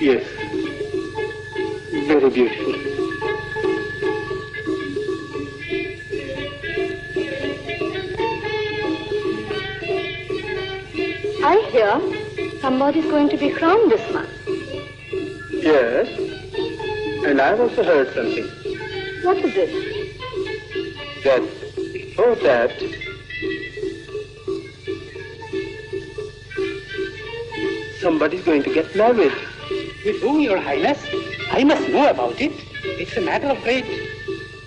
Yes. Very beautiful. I hear somebody's going to be crowned this month. Yes. And I've also heard something. What is it? That before that, somebody's going to get married. With whom, Your Highness? I must know about it. It's a matter of great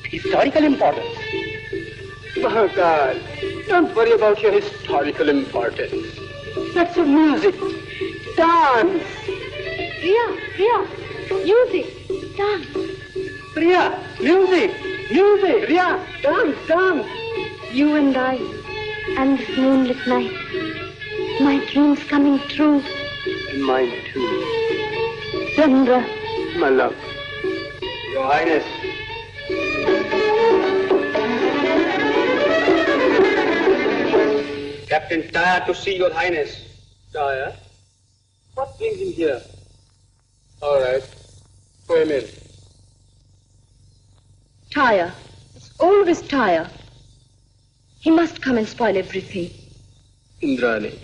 historical importance. Oh, God. Don't worry about your historical importance. That's your music. Dance. Priya, music, dance. Priya, music, Priya, dance. You and I, and this moonlit night. My dreams coming true. And mine too. Chandra. My love. Your Highness. Captain Tyre to see Your Highness. Tyre? What brings him here? All right. Throw him in. Tyre. It's always Tyre. He must come and spoil everything. Indrani.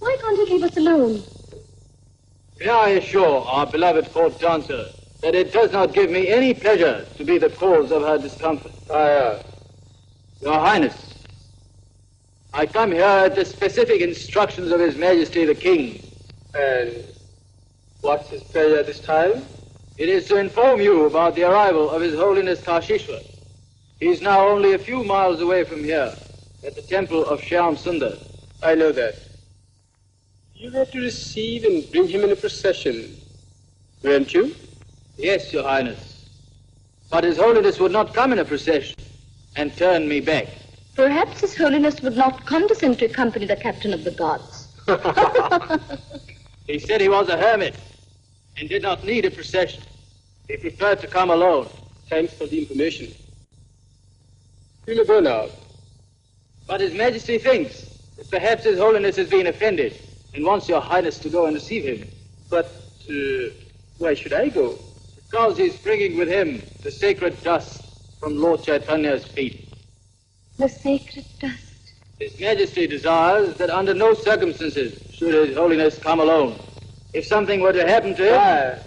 Why can't he leave us alone? May I assure our beloved court dancer that it does not give me any pleasure to be the cause of her discomfort. Tyre. Your Highness, I come here at the specific instructions of His Majesty the King. And what's his pleasure this time? It is to inform you about the arrival of His Holiness Kashishwar. He is now only a few miles away from here, at the temple of Shyam Sundar. I know that. You were to receive and bring him in a procession, weren't you? Yes, Your Highness. But His Holiness would not come in a procession and turn me back. Perhaps His Holiness would not condescend to accompany the captain of the guards. He said he was a hermit and did not need a procession. He preferred to come alone. Thanks for the information. You may go now. But His Majesty thinks that perhaps His Holiness has been offended and wants Your Highness to go and receive him. But why should I go? Because he's bringing with him the sacred dust from Lord Chaitanya's feet. The sacred dust. His Majesty desires that under no circumstances should His Holiness come alone. If something were to happen to him...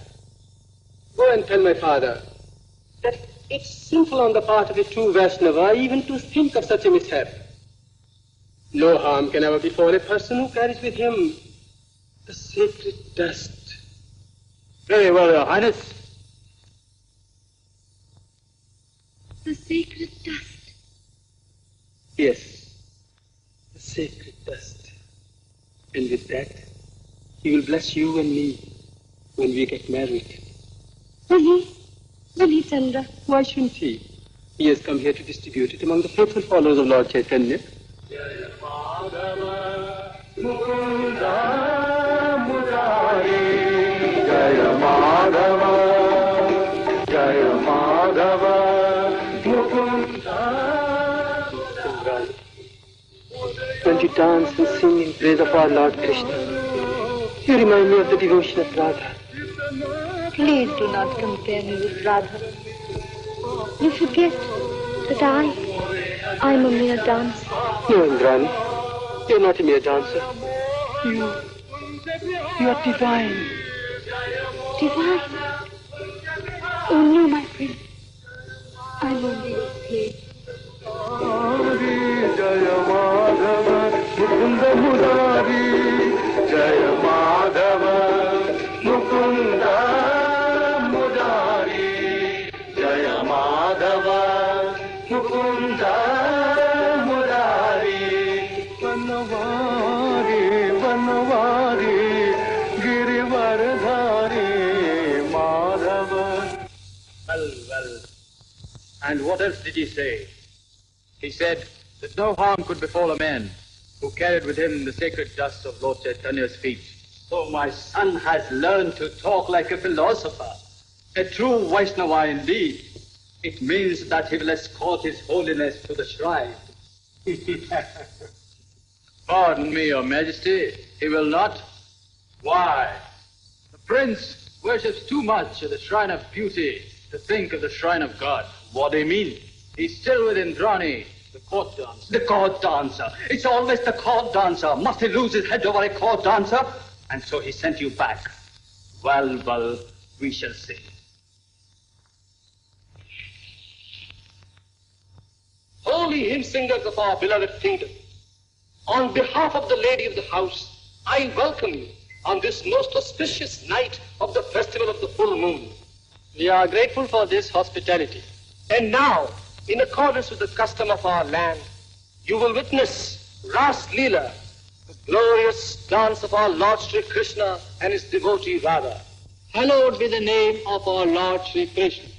Go and tell my father that it's sinful on the part of a true Vaishnava even to think of such a mishap. No harm can ever befall a person who carries with him the sacred dust. Very well, Your Highness. The sacred dust. Yes, the sacred dust. And with that, he will bless you and me when we get married. Will he? Will he, Chandra? Why shouldn't he? He has come here to distribute it among the faithful followers of Lord Chaitanya. When you dance and sing in praise of our Lord Krishna, you remind me of the devotion of Radha. Please do not compare me with Radha. You forget that I'm a mere dancer. No, Indrani, you're not a mere dancer. You are divine. Divine? Oh no, my friend. I'm only a slave. Jaya Madhava, Mukunda Mudari, Jaya Madhava, Mukunda Mudari, Jaya Madhava, Mukunda Mudari, Vanavari, Vanavari, Girivardhari, Madhava. Well. And what else did he say? He said that no harm could befall a man who carried with him the sacred dust of Lord Chaitanya's feet. So my son has learned to talk like a philosopher, a true Vaishnava indeed. It means that he will escort His Holiness to the shrine. Pardon me, Your Majesty, he will not. Why? The Prince worships too much at the shrine of beauty to think of the shrine of God. What do you mean? He's still with Indrani, the court dancer. The court dancer. It's always the court dancer. Must he lose his head over a court dancer? And so he sent you back. Well, we shall see. Holy hymn singers of our beloved kingdom, on behalf of the lady of the house, I welcome you on this most auspicious night of the festival of the full moon. We are grateful for this hospitality. And now, in accordance with the custom of our land, you will witness Ras Leela, the glorious dance of our Lord Sri Krishna and his devotee Radha. Hallowed be the name of our Lord Sri Krishna.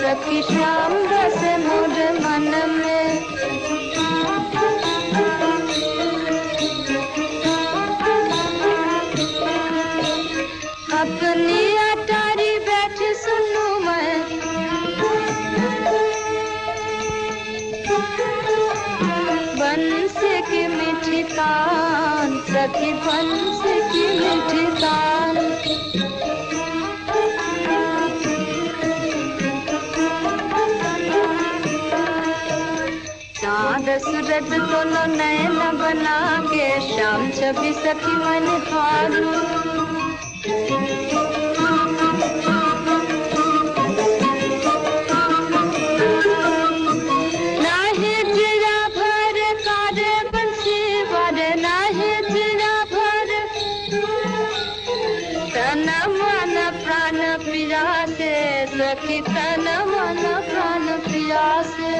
सखी श्याम रस मोर मन में अपनी अटारी बैठ सुनू मैं बंस की मीठी तान सखी बंस की मीठी तान सूरज दोनों नैन बना के शाम छवि सखी मन हारू नाही जिया भर कारे बंसी वारे नाही जिया भर तन मन प्राण पिया से सखी तन मन प्राण पिया से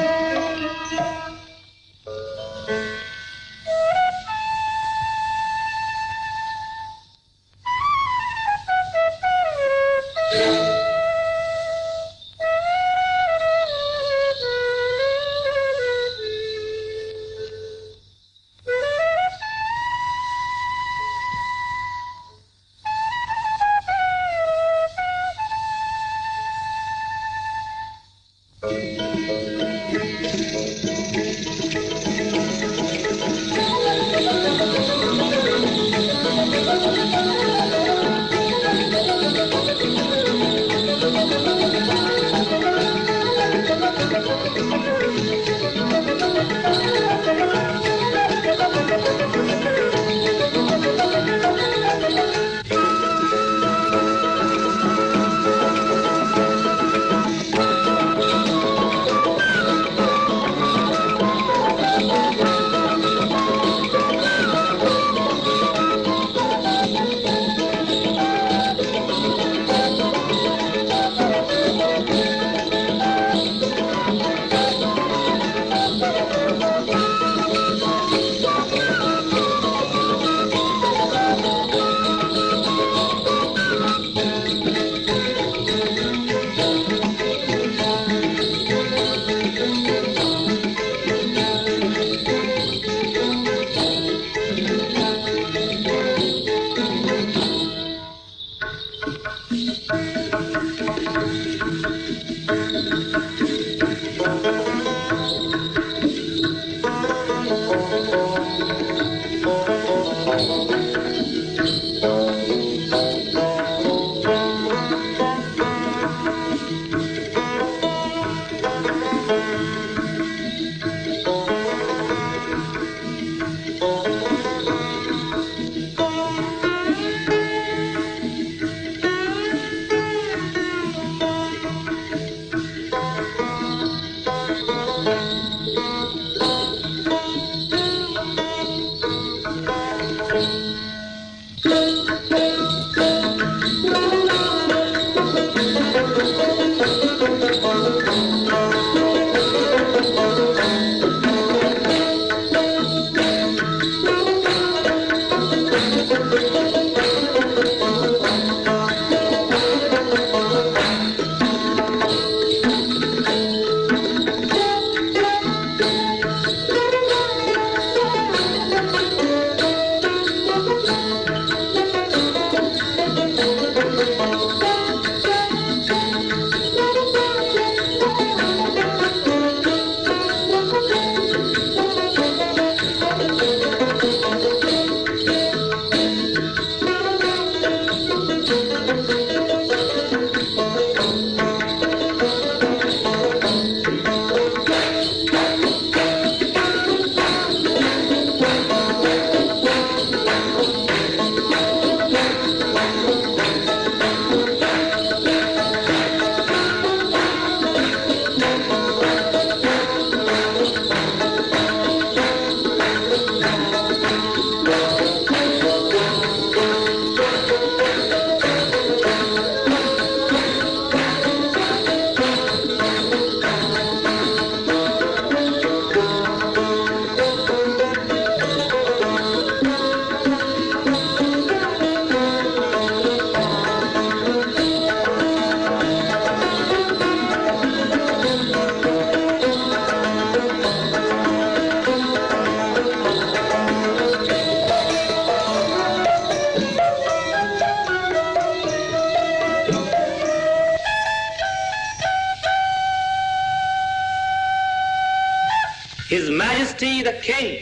His Majesty the King.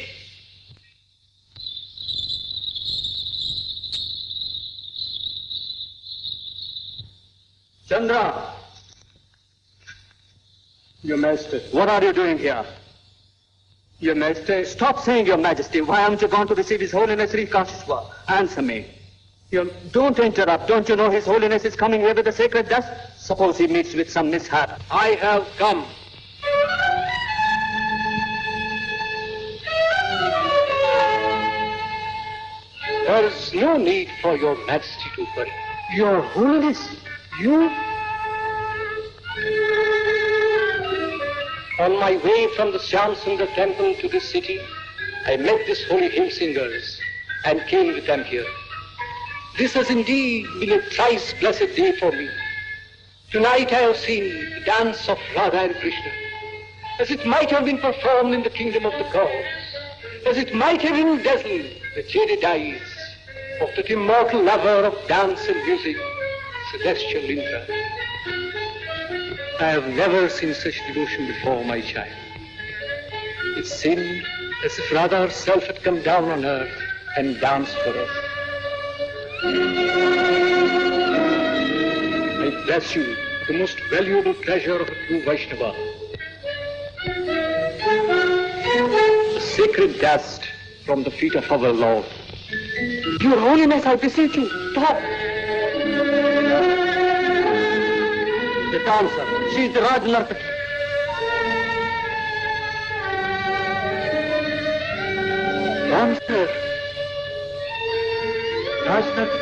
Chandra! Your Majesty. What are you doing here? Your Majesty. Stop saying, Your Majesty. Why haven't you gone to receive His Holiness Sri Kashishwa? Answer me. Don't interrupt. Don't you know His Holiness is coming here with the sacred dust? Suppose he meets with some mishap. I have come. There is no need for Your Majesty to worry. Your Holiness, you? On my way from the Shyamsundar temple to this city, I met these holy hymn singers and came with them here. This has indeed been a thrice blessed day for me. Tonight I have seen the dance of Radha and Krishna, as it might have been performed in the kingdom of the gods, as it might have been dazzled the jaded eyes of that immortal lover of dance and music, celestial Indra. I have never seen such devotion before, my child. It seemed as if Radha herself had come down on earth and danced for us. I bless you, the most valuable treasure of a true Vaishnava. The sacred dust from the feet of our Lord. Your Holiness, I beseech you, stop. The dancer, she is the Raj Nartaki. Dancer. Raj Nartaki.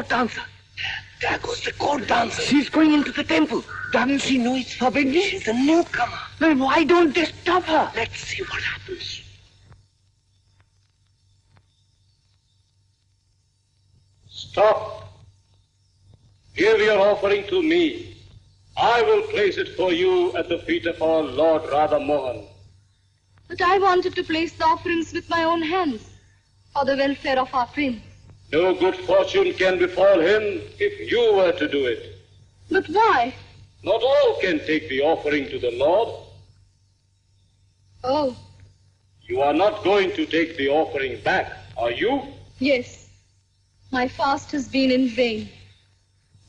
Dancer. There goes the court dancer. She's going into the temple. Doesn't she know it's forbidden? She's a newcomer. Then why don't they stop her? Let's see what happens. Stop. Give your offering to me. I will place it for you at the feet of our Lord Radha Mohan. But I wanted to place the offerings with my own hands for the welfare of our prince. No good fortune can befall him if you were to do it. But why? Not all can take the offering to the Lord. Oh. You are not going to take the offering back, are you? Yes. My fast has been in vain.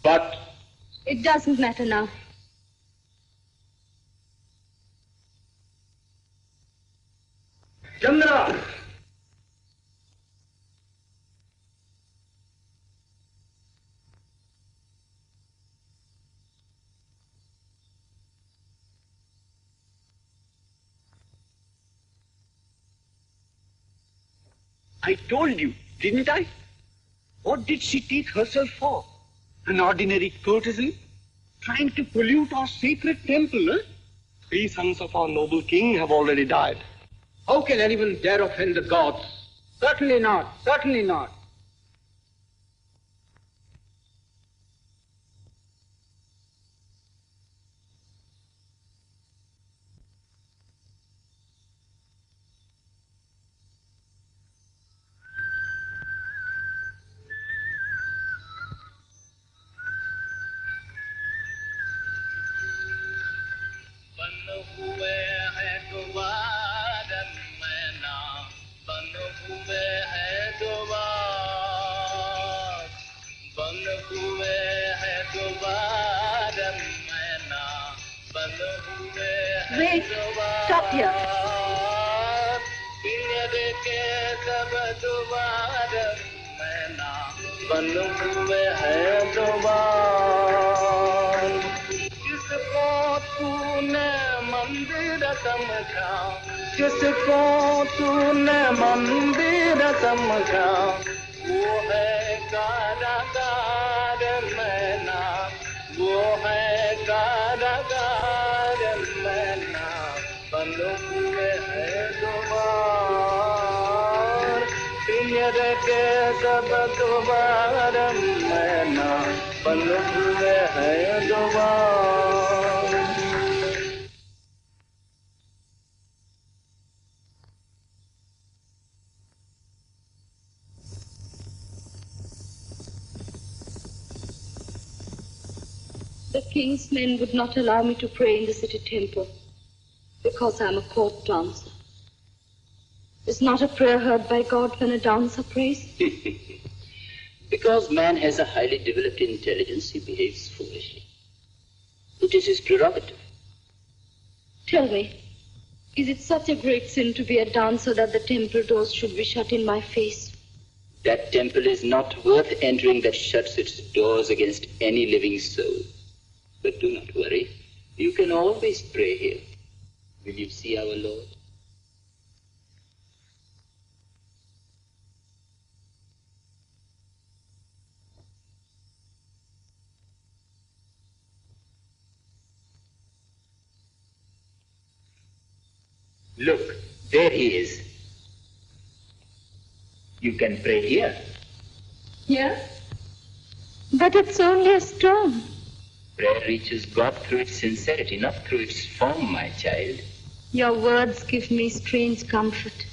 But It doesn't matter now. Chandra! I told you, didn't I? What did she take herself for? An ordinary courtesan? Trying to pollute our sacred temple, eh? 3 sons of our noble king have already died. How can anyone dare offend the gods? Certainly not. Certainly not. Wait. Stop here. जिसको तूने मंदिर समझा वो है कारागार मैना वो है कारागार मैना बंद हुए हैं द्वार पिंजर के सब द्वार मैना बंद हुए हैं द्वार The king's men would not allow me to pray in the city temple because I'm a court dancer. Is not a prayer heard by God when a dancer prays? Because man has a highly developed intelligence, he behaves foolishly. It is his prerogative. Tell me, is it such a great sin to be a dancer that the temple doors should be shut in my face? That temple is not worth entering that shuts its doors against any living soul. But do not worry. You can always pray here. Will you see our Lord? Look, there he is. You can pray here. Here? But it's only a stone. Prayer reaches God through its sincerity, not through its form, my child. Your words give me strange comfort.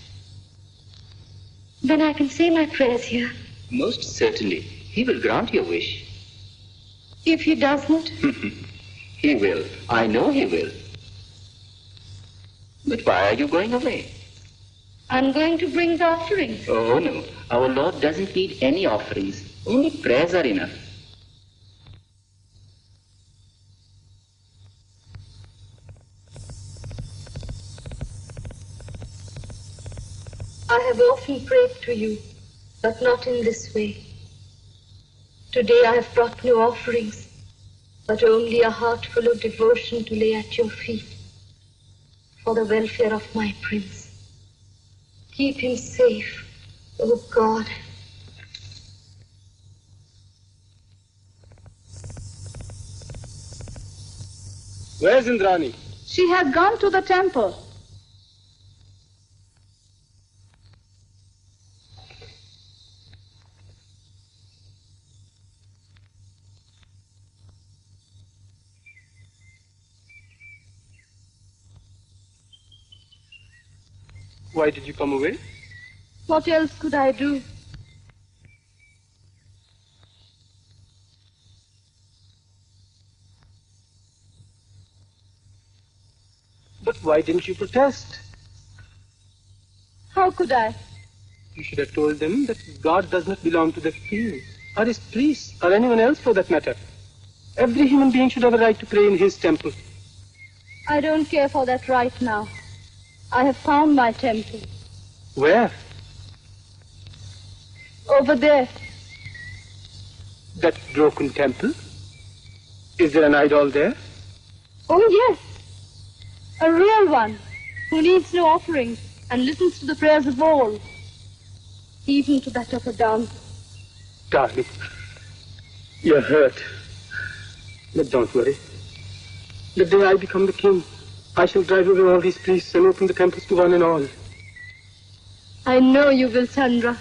Then I can say my prayers here. Most certainly. He will grant your wish. If he does not? He will. I know he will. But why are you going away? I'm going to bring the offerings. Oh, no. Our Lord doesn't need any offerings. Only prayers are enough. I have often prayed to you, but not in this way. Today I have brought no offerings, but only a heart full of devotion to lay at your feet for the welfare of my prince. Keep him safe, oh God. Where's Indrani? She has gone to the temple. Why did you come away? What else could I do? But why didn't you protest? could I? You should have told them that God does not belong to the king, or his priests, or anyone else for that matter. Every human being should have a right to pray in his temple. I don't care for that right now. I have found my temple. Where? Over there. That broken temple? Is there an idol there? Oh, yes. A real one, who needs no offerings and listens to the prayers of all, even to that of a dancer. Darling, you're hurt. But don't worry. The day I become the king, I shall drive away all these priests and open the temples to one and all. I know you will, Chandra.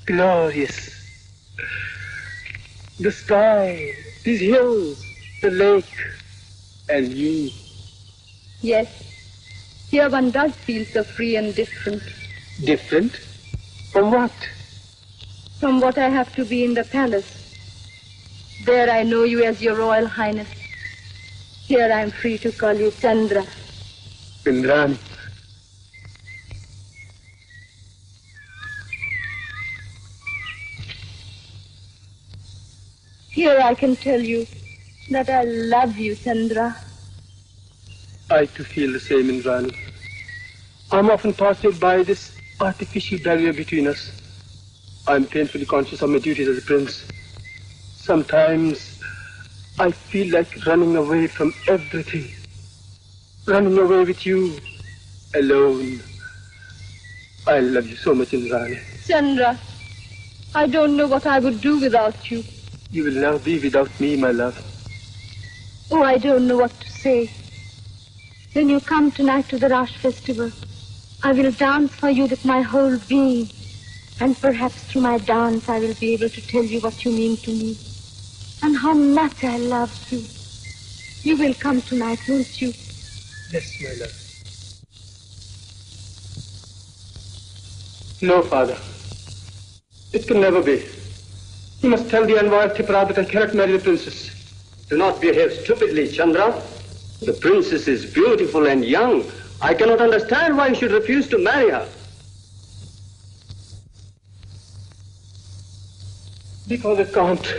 Glorious. The sky, these hills, the lake, and you. Yes. Here one does feel so free and different. Different? From what? From what I have to be in the palace. There I know you as your Royal Highness. Here I am free to call you Chandra. Indrani. Here I can tell you that I love you, Chandra. I too feel the same, Indrani. I'm often tortured by this artificial barrier between us. I'm painfully conscious of my duties as a prince. Sometimes I feel like running away from everything. Running away with you, alone. I love you so much, Indrani. Chandra, I don't know what I would do without you. You will never be without me, my love. Oh, I don't know what to say. When you come tonight to the Rash festival, I will dance for you with my whole being. And perhaps through my dance I will be able to tell you what you mean to me. And how much I love you. You will come tonight, won't you? Yes, my love. No, father. It can never be. You must tell the envoy of Tripura that I cannot marry the princess. Do not behave stupidly, Chandra. The princess is beautiful and young. I cannot understand why you should refuse to marry her. Because I can't.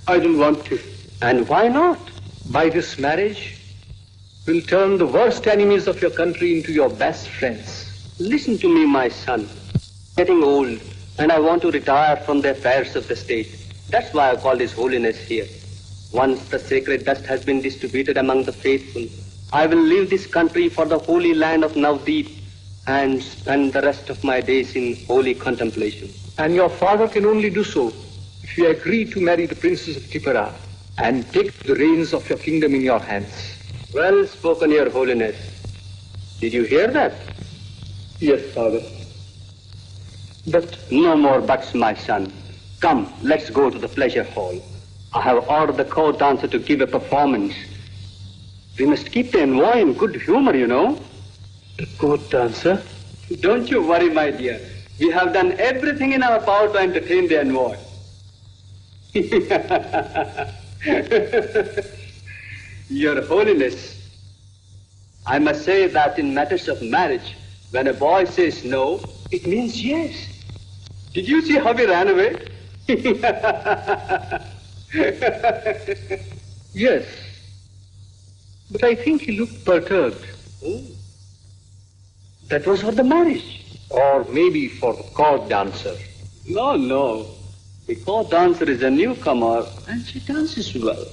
I don't want to. And why not? By this marriage, we'll turn the worst enemies of your country into your best friends. Listen to me, my son. Getting old, and I want to retire from the affairs of the state. That's why I called His Holiness here. Once the sacred dust has been distributed among the faithful, I will leave this country for the holy land of Navdeep and spend the rest of my days in holy contemplation. And your father can only do so if you agree to marry the princess of Tripura and take the reins of your kingdom in your hands. Well spoken, Your Holiness. Did you hear that? Yes, father. But no more buts, my son. Come, let's go to the pleasure hall. I have ordered the court dancer to give a performance. We must keep the envoy in good humor, you know. The court dancer? Don't you worry, my dear. We have done everything in our power to entertain the envoy. Your Holiness, I must say that in matters of marriage, when a boy says no, it means yes. Did you see how he ran away? Yes, but I think he looked perturbed. Oh. That was for the marriage. Or maybe for the court dancer. No. The court dancer is a newcomer and she dances well.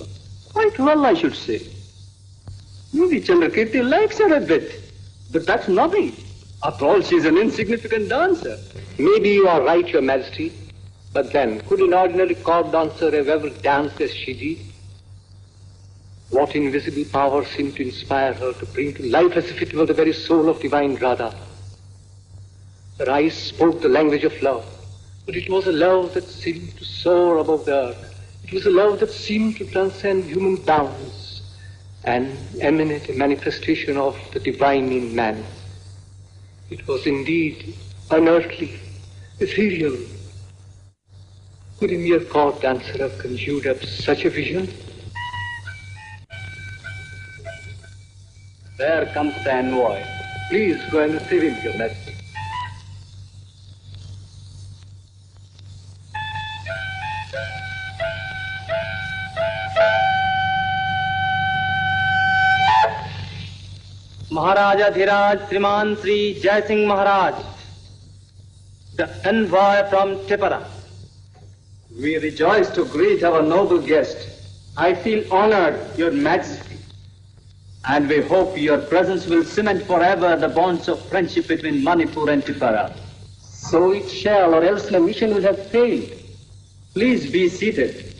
Quite well, I should say. Maybe Chandrakirti likes her a bit, but that's nothing. After all, she's an insignificant dancer. Maybe you are right, Your Majesty. But then, could an ordinary court dancer have ever danced as she did? What invisible power seemed to inspire her to bring to life as if it were the very soul of divine Radha? Her eyes spoke the language of love, but it was a love that seemed to soar above the earth. It was a love that seemed to transcend human bounds and emanate a manifestation of the divine in man. It was indeed unearthly, Ethereal. Could a mere court dancer have conjured up such a vision? There comes the envoy. Please go and receive him, Your Majesty. Maharaja Dhiraj Sriman Sri Jai Singh Maharaj, the envoy from Tipara. We rejoice to greet our noble guest. I feel honored, Your Majesty. And we hope your presence will cement forever the bonds of friendship between Manipur and Tipara. So it shall, or else the mission will have failed. Please be seated.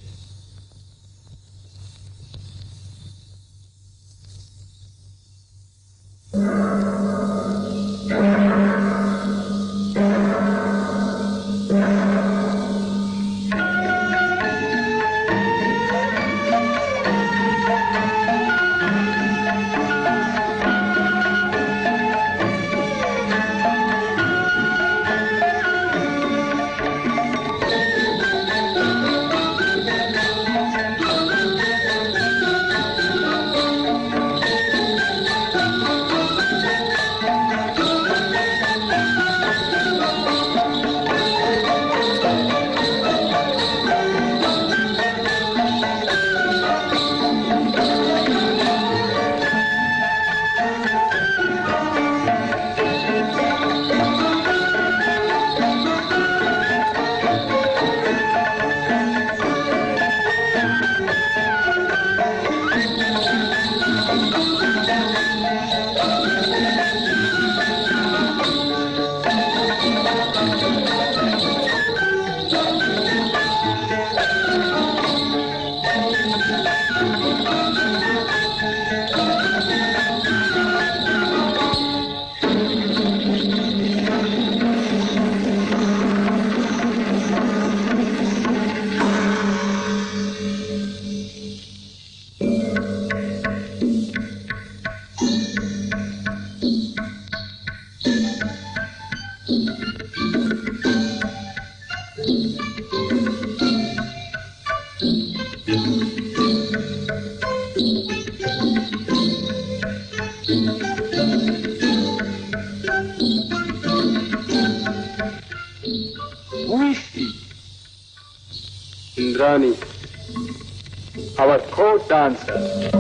Indrani, our court dancer.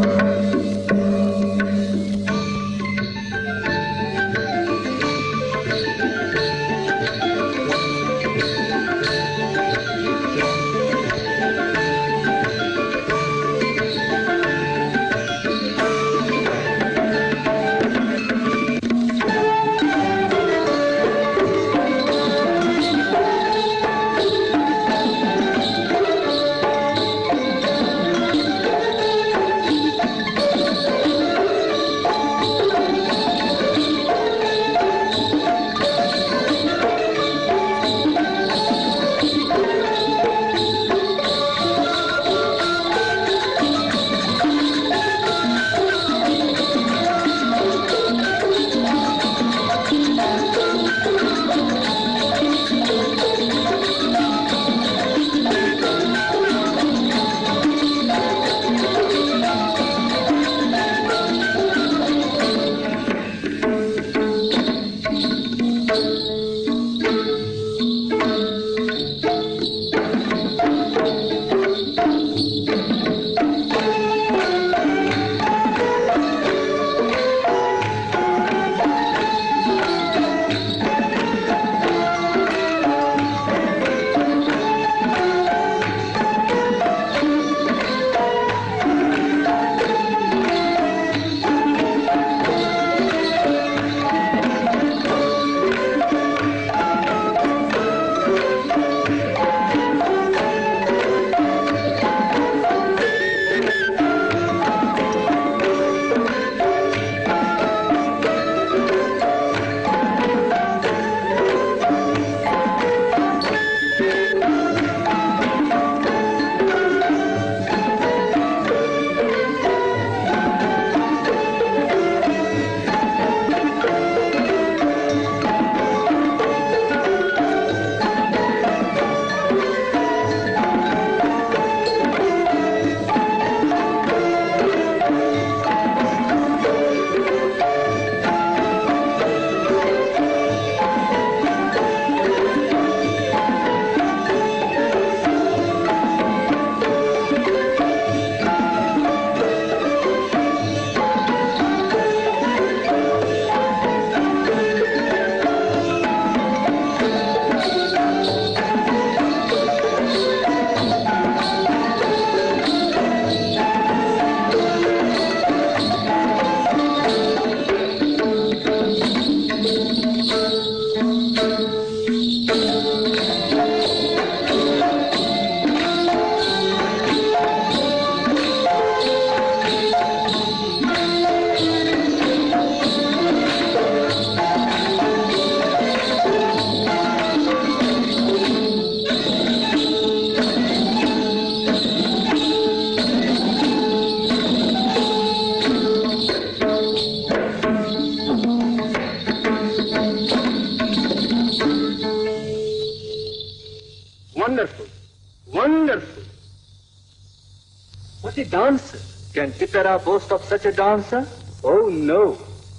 Can Tipperah boast of such a dancer? Oh, no.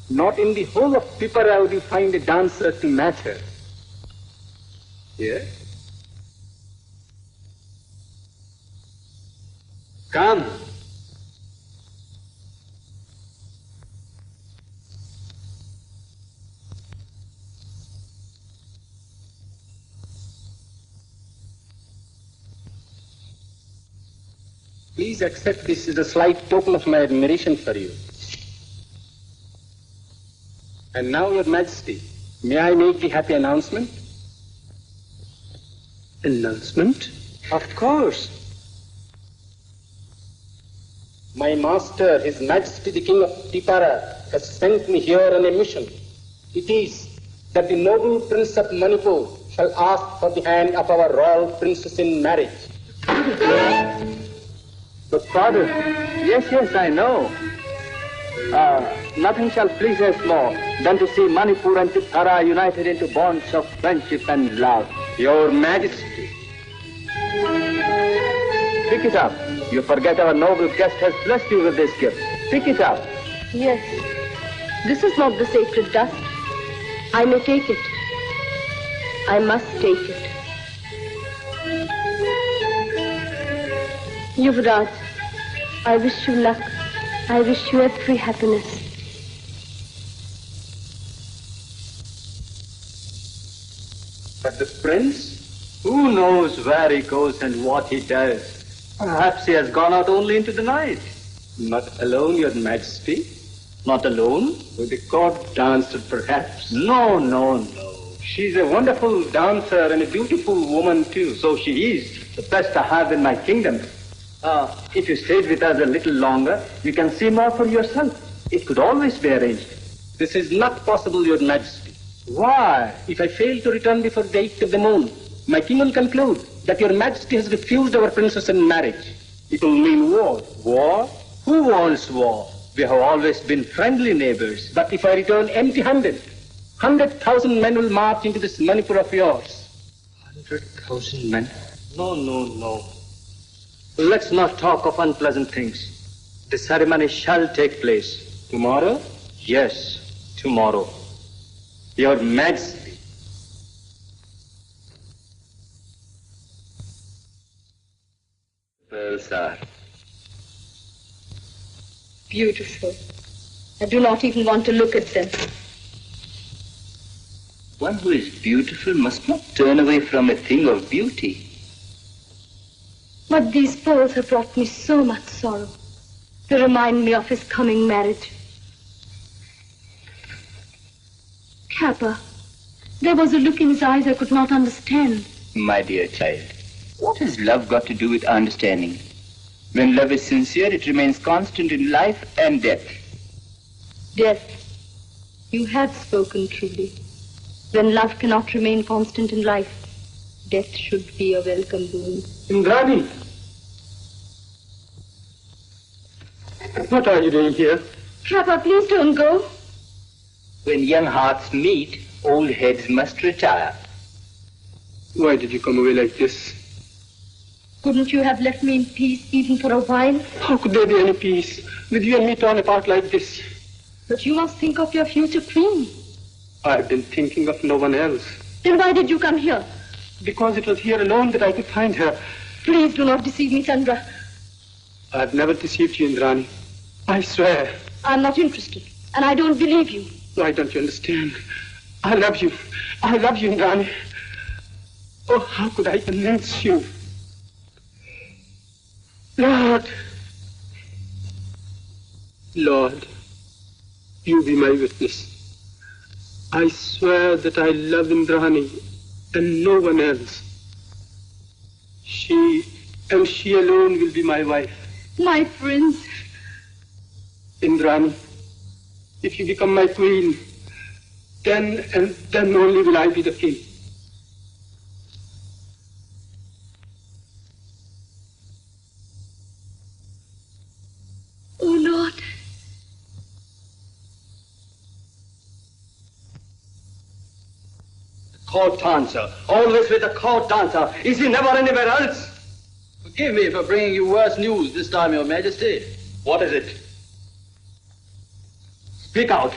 Not in the whole of Tipperah would you find a dancer to match her. Yes? Come. Please accept this as a slight token of my admiration for you. And now, Your Majesty, may I make the happy announcement? Announcement? Of course. My master, His Majesty the King of Tipperah, has sent me here on a mission. It is that the noble Prince of Manipur shall ask for the hand of our royal princess in marriage. But Father, yes, I know. Nothing shall please us more than to see Manipur and Tipperah united into bonds of friendship and love. Your Majesty. Pick it up. You forget our noble guest has blessed you with this gift. Pick it up. Yes. This is not the sacred dust. I may take it. I must take it. Yuvraj, I wish you luck. I wish you every happiness. But the prince? Who knows where he goes and what he does? Perhaps he has gone out only into the night. Not alone, Your Majesty. Not alone? With a court dancer, perhaps. No. She's a wonderful dancer and a beautiful woman, too. So she is. The best I have in my kingdom. If you stayed with us a little longer, you can see more for yourself. It could always be arranged. This is not possible, Your Majesty. Why? If I fail to return before the 8th of the moon, my king will conclude that Your Majesty has refused our princess in marriage. It will mean war. War? Who wants war? We have always been friendly neighbors. But if I return empty-handed, 100,000 men will march into this Manipur of yours. 100,000 men? No. Let's not talk of unpleasant things. The ceremony shall take place. Tomorrow? Yes, tomorrow. Your Majesty. Pearls are Beautiful. I do not even want to look at them. one who is beautiful must not turn away from a thing of beauty. But these pearls have brought me so much sorrow. They remind me of his coming marriage. Kappa, there was a look in his eyes I could not understand. My dear child, what has love got to do with understanding? When love is sincere, it remains constant in life and death. Death, you have spoken truly. When love cannot remain constant in life, death should be a welcome boon. Indrani! What are you doing here? Kappa, please don't go. When young hearts meet, old heads must retire. Why did you come away like this? Couldn't you have left me in peace even for a while? How could there be any peace with you and me torn apart like this? But you must think of your future queen. I've been thinking of no one else. Then why did you come here? Because it was here alone that I could find her. Please do not deceive me, Chandra. I've never deceived you, Indrani. I swear. I'm not interested, and I don't believe you. Why don't you understand? I love you. I love you, Indrani. Oh, how could I convince you? Lord, you be my witness. I swear that I love Indrani and no one else. She and she alone will be my wife. My prince. Indrani, if you become my queen, then and then only will I be the king. Oh, Lord. Court dancer. Always with a court dancer. Is he never anywhere else? Forgive me for bringing you worse news this time, Your Majesty. What is it? Speak out.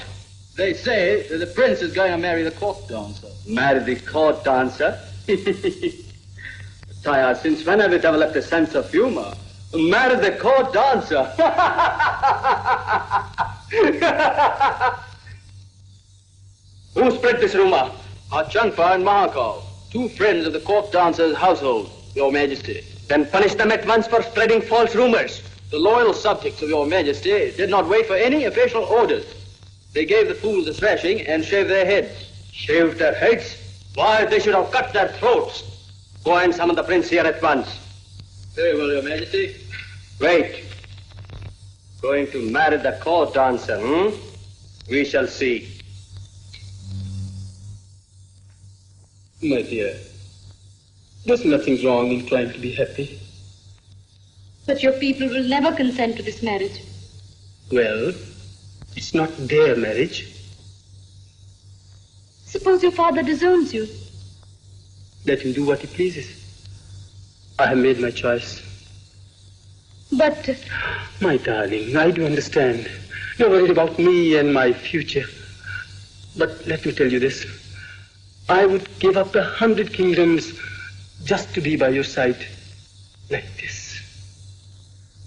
They say that the prince is going to marry the court dancer. Marry the court dancer? Taya, since when have you developed a sense of humor? Marry the court dancer? Who spread this rumor? Achangpa and Mahakal, 2 friends of the court dancer's household, Your Majesty. Then punish them at once for spreading false rumors. The loyal subjects of Your Majesty did not wait for any official orders. They gave the fools a thrashing and shaved their heads. Shaved their heads? Why, they should have cut their throats. Go and summon the prince here at once. Very well, Your Majesty. Wait. Going to marry the court dancer, We shall see. My dear, there's nothing wrong in trying to be happy. But your people will never consent to this marriage. Well, it's not their marriage. Suppose your father disowns you. Let him do what he pleases. I have made my choice. But... My darling, I do understand. You're worried about me and my future. But let me tell you this. I would give up 100 kingdoms just to be by your side like this.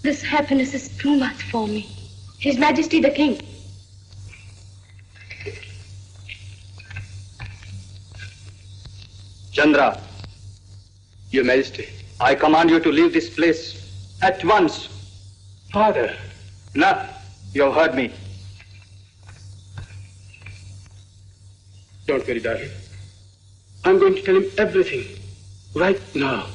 This happiness is too much for me. His Majesty the King. Chandra. Your Majesty. I command you to leave this place at once. Father. No, you have heard me. Don't worry, darling. I'm going to tell him everything right now.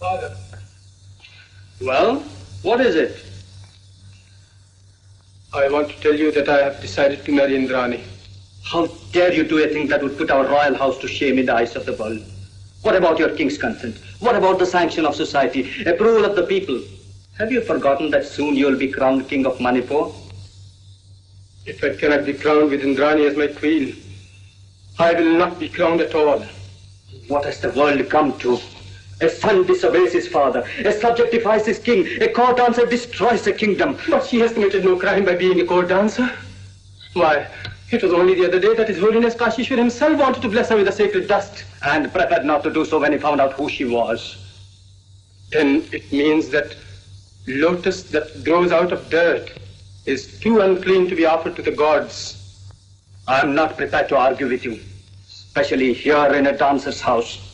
Father. Well, what is it? I want to tell you that I have decided to marry Indrani. How dare you do a thing that would put our royal house to shame in the eyes of the world? What about your king's consent? What about the sanction of society, approval of the people? Have you forgotten that soon you will be crowned king of Manipur? If I cannot be crowned with Indrani as my queen, I will not be crowned at all. What has the world come to? A son disobeys his father, a subject defies his king, a court dancer destroys a kingdom. But she has committed no crime by being a court dancer. Why, it was only the other day that His Holiness Kashishwar himself wanted to bless her with the sacred dust. And preferred not to do so when he found out who she was. Then it means that lotus that grows out of dirt is too unclean to be offered to the gods. I am not prepared to argue with you, especially here in a dancer's house.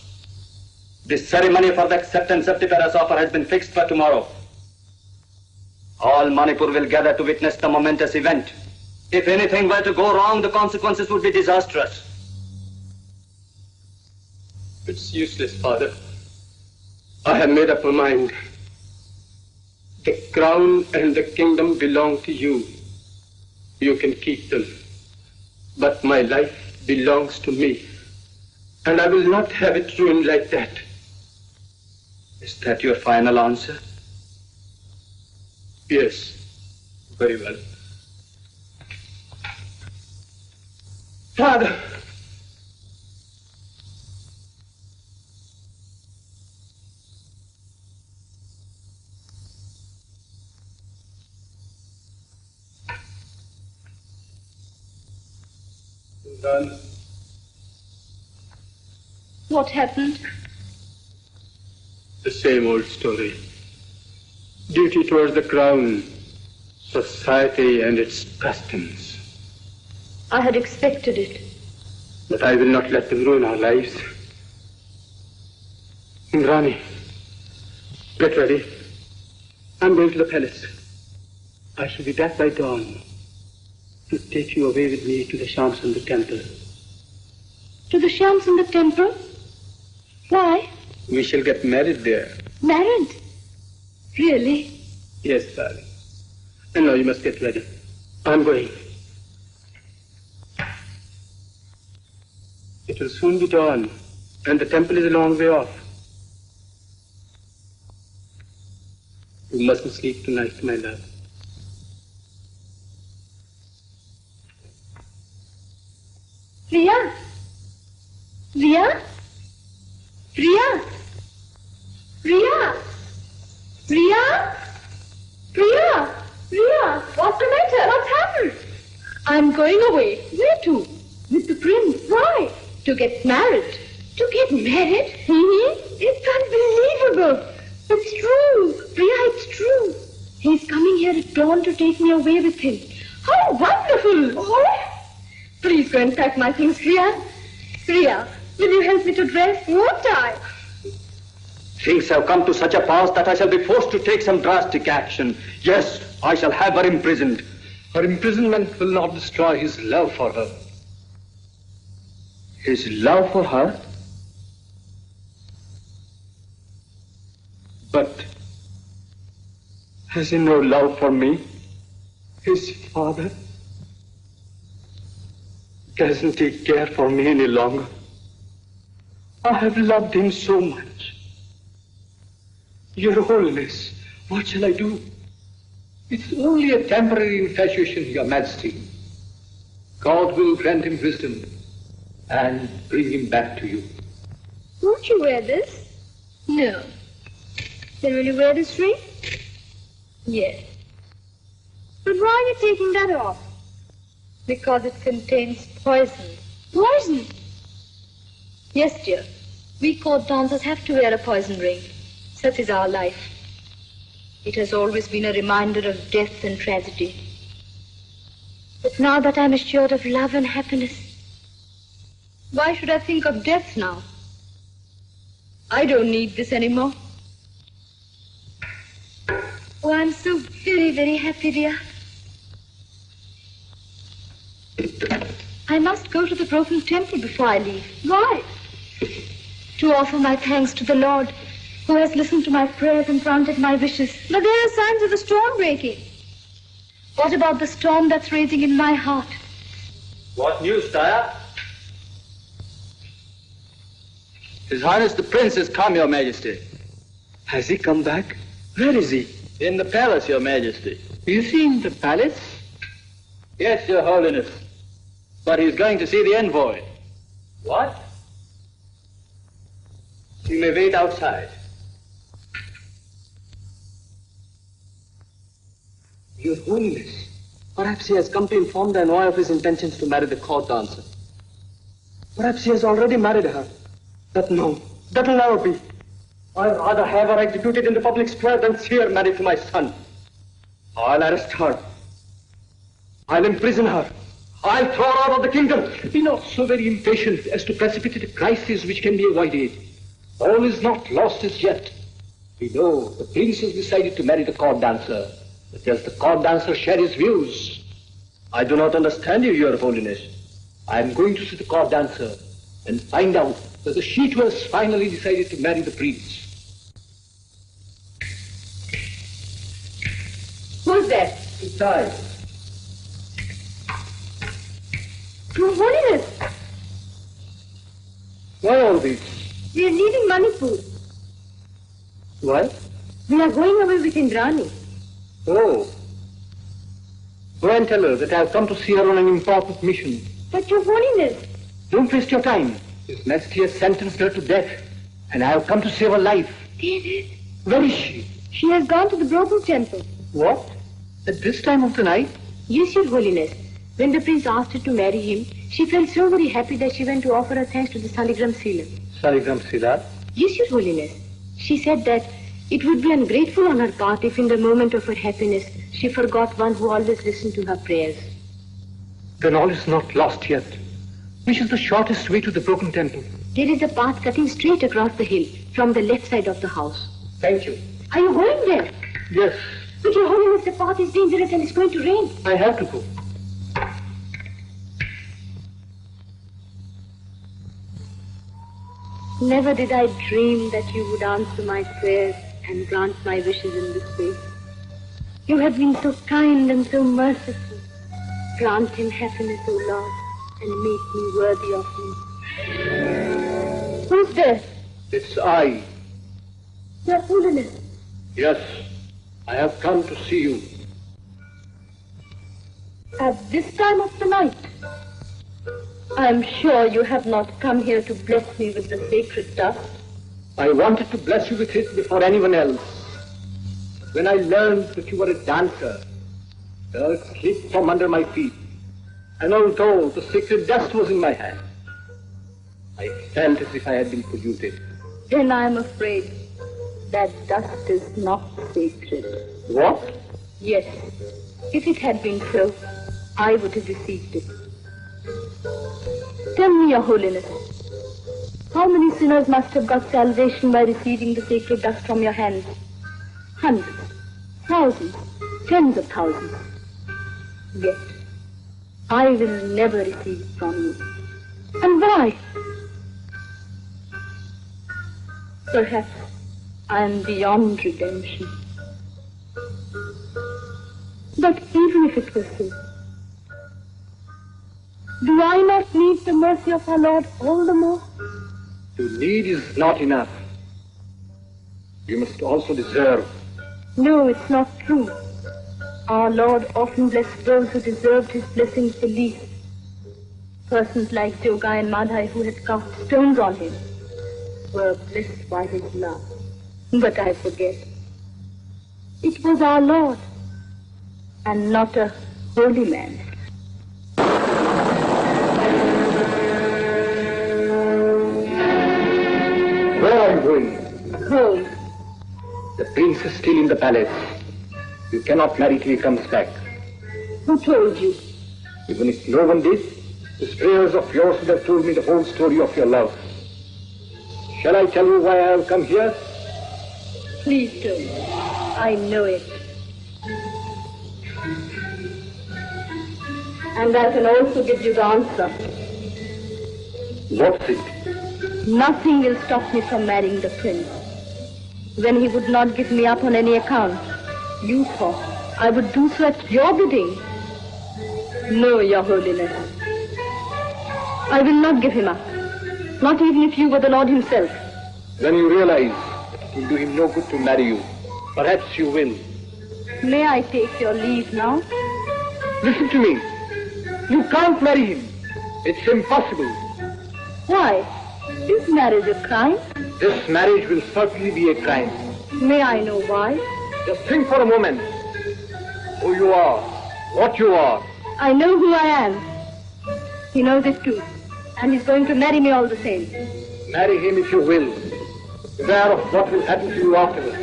The ceremony for the acceptance of Tipara's offer has been fixed for tomorrow. All Manipur will gather to witness the momentous event. If anything were to go wrong, the consequences would be disastrous. It's useless, Father. I have made up my mind. The crown and the kingdom belong to you. You can keep them. But my life belongs to me. And I will not have it ruined like that. Is that your final answer? Yes. Very well. Father! Done. What happened? The same old story. Duty towards the crown, society and its customs. I had expected it. But I will not let them ruin our lives. Indrani, get ready. I'm going to the palace. I shall be back by dawn to take you away with me to the Shyamsundar temple. To the Shyamsundar temple? Why? We shall get married there. Married? Really? Yes, darling. And now you must get ready. I'm going. It will soon be dawn, and the temple is a long way off. You mustn't sleep tonight, my love. Priya? Priya? Priya? Priya? Priya? Priya? Priya? What's the matter? What's happened? I'm going away. Where to? With the prince. Why? To get married. To get married? It's unbelievable. It's true. Priya, it's true. He's coming here at dawn to take me away with him. How wonderful! Oh. Please go and pack my things, Priya. Priya, will you help me to dress? Won't I? Things have come to such a pass that I shall be forced to take some drastic action. Yes, I shall have her imprisoned. Her imprisonment will not destroy his love for her. His love for her? But has he no love for me? His father? Doesn't he care for me any longer? I have loved him so much. Your Holiness, what shall I do? It's only a temporary infatuation, Your Majesty. God will grant him wisdom and bring him back to you. Won't you wear this? No. Then will you wear this ring? Yes. But why are you taking that off? Because it contains poison. Poison? Yes, dear. We court dancers have to wear a poison ring. Such is our life. It has always been a reminder of death and tragedy. But now that I'm assured of love and happiness, why should I think of death now? I don't need this anymore. Oh, I'm so very, very happy, dear. I must go to the broken temple before I leave. Why? To offer my thanks to the Lord, who has listened to my prayers and granted my wishes. But there are signs of a storm breaking. What about the storm that's raging in my heart? What news, Taya? His Highness the Prince has come, Your Majesty. Has he come back? Where is he? In the palace, Your Majesty. Is he in the palace? Yes, Your Holiness. But he's going to see the envoy. What? You may wait outside. Your Holiness, perhaps he has come to inform the envoy of his intentions to marry the court dancer. Perhaps he has already married her. But no, that will never be. I'd rather have her executed in the public square than see her married to my son. I'll arrest her. I'll imprison her. I'll throw her out of the kingdom. Be not so very impatient as to precipitate a crisis which can be avoided. All is not lost as yet. We know the prince has decided to marry the court dancer. But does the court dancer share his views? I do not understand you, Your Holiness. I am going to see the court dancer and find out whether she too has finally decided to marry the prince. Who's that? It's I. Your Holiness, Why all this? we are leaving Manipur. Why? We are going away with Indrani. Oh. Go and tell her that I have come to see her on an important mission. But Your Holiness, Don't waste your time. His Majesty has sentenced her to death, and I have come to save her life. David, Where is she? she has gone to the broken temple. What? At this time of the night? Yes, Your Holiness. When the prince asked her to marry him, she felt so very happy that she went to offer her thanks to the Saligram Sila. Saligram Sila? Yes, Your Holiness. She said that it would be ungrateful on her part if in the moment of her happiness she forgot one who always listened to her prayers. Then all is not lost yet. Which is the shortest way to the broken temple? There is a path cutting straight across the hill from the left side of the house. Thank you. Are you going there? Yes, But Your Holiness, the path is dangerous and it's going to rain. I have to go. Never did I dream that you would answer my prayers and grant my wishes in this way. You have been so kind and so merciful. Grant him happiness, O Lord, and make me worthy of him. Who's there? It's I. Your Holiness. Yes, I have come to see you. At this time of the night? I am sure you have not come here to bless me with the sacred dust. I wanted to bless you with it before anyone else. When I learned that you were a dancer, the earth slipped from under my feet, and although the sacred dust was in my hand, I felt as if I had been polluted. Then I am afraid that dust is not sacred. What? Yes. If it had been so, I would have received it. Tell me, Your Holiness, how many sinners must have got salvation by receiving the sacred dust from your hands? Hundreds, thousands, tens of thousands. Yet, I will never receive it from you. And why? Perhaps I am beyond redemption. But even if it were so, do I not need the mercy of our Lord all the more? To need is not enough. You must also deserve. No, it's not true. Our Lord often blessed those who deserved his blessings the least. Persons like Jogai and Madhai, who had cast stones on him, were blessed by his love. But I forget. It was our Lord, and not a holy man. Where are you going? Home. The prince is still in the palace. You cannot marry till he comes back. Who told you? Even if no one did, these prayers of yours would have told me the whole story of your love. Shall I tell you why I have come here? Please do. I know it. And I can also give you the answer. What's it? Nothing will stop me from marrying the prince. When he would not give me up on any account, you thought I would do so at your bidding. No, Your Holiness. I will not give him up. Not even if you were the Lord himself. Then you realize it will do him no good to marry you. Perhaps you will. May I take your leave now? Listen to me. You can't marry him. It's impossible. Why? Is marriage a crime? This marriage will certainly be a crime. May I know why? Just think for a moment. Who you are, what you are. I know who I am. He knows it too. And he's going to marry me all the same. Marry him if you will. Beware of what will happen to you afterwards.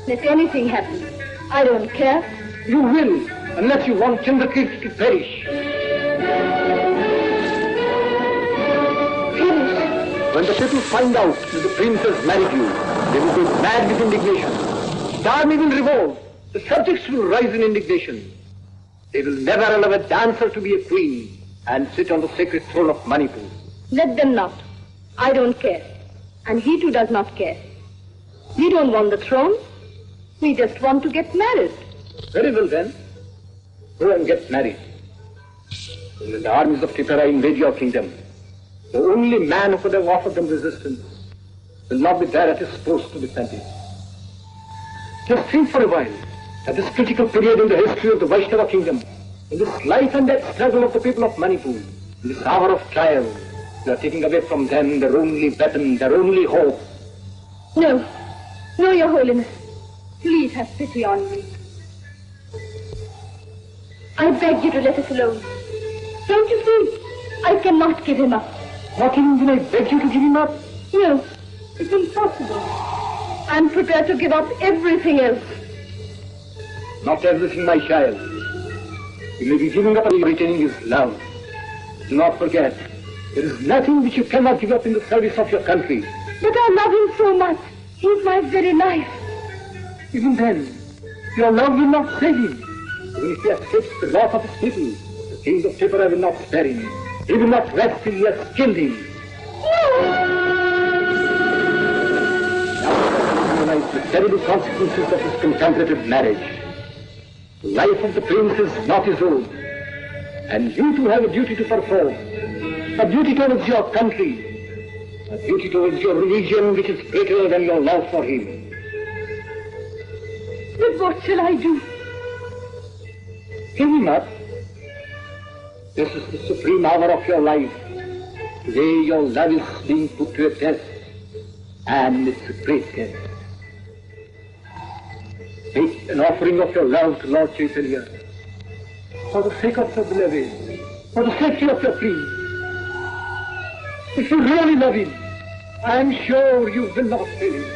Let anything happen. I don't care. You will, unless you want Chandrakirti to perish. When the people find out that the prince has married you, they will be mad with indignation. The army will revolt. The subjects will rise in indignation. They will never allow a dancer to be a queen and sit on the sacred throne of Manipur. Let them not. I don't care. And he too does not care. We don't want the throne. We just want to get married. Very well then. Go and get married. When the armies of Tipura invade your kingdom, the only man who could have offered them resistance will not be there at his post to defend it. Just think for a while, at this critical period in the history of the Vaishnava kingdom, in this life and death struggle of the people of Manipur, in this hour of trial, you are taking away from them their only weapon, their only hope. No. No, Your Holiness. Please have pity on me. I beg you to let us alone. Don't you see? I cannot give him up. Not even when I beg you to give him up? No, it's impossible. I'm prepared to give up everything else. Not everything, my child. You may be giving up and retaining his love. Do not forget, there is nothing which you cannot give up in the service of your country. But I love him so much. He's my very life. Even then, your love will not save him. Even if he accepts the wrath of his people, the kings of Tripura will not spare him. He will not rest till he has killed him. Now, realize the terrible consequences of his contemplative marriage. The life of the prince is not his own. And you too have a duty to perform. A duty towards your country. A duty towards your religion which is greater than your love for him. But what shall I do? Give him up. This is the supreme hour of your life. Today your love is being put to a test, and it's a great test. Make an offering of your love to Lord Chaitanya, for the sake of your beloved, for the safety of your queen. If you really love him, I am sure you will not fail him.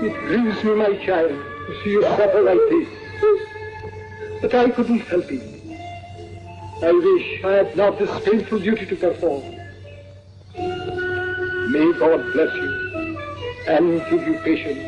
It grieves me, my child, to see you suffer like this. But I couldn't help it. I wish I had not this painful duty to perform. May God bless you and give you patience.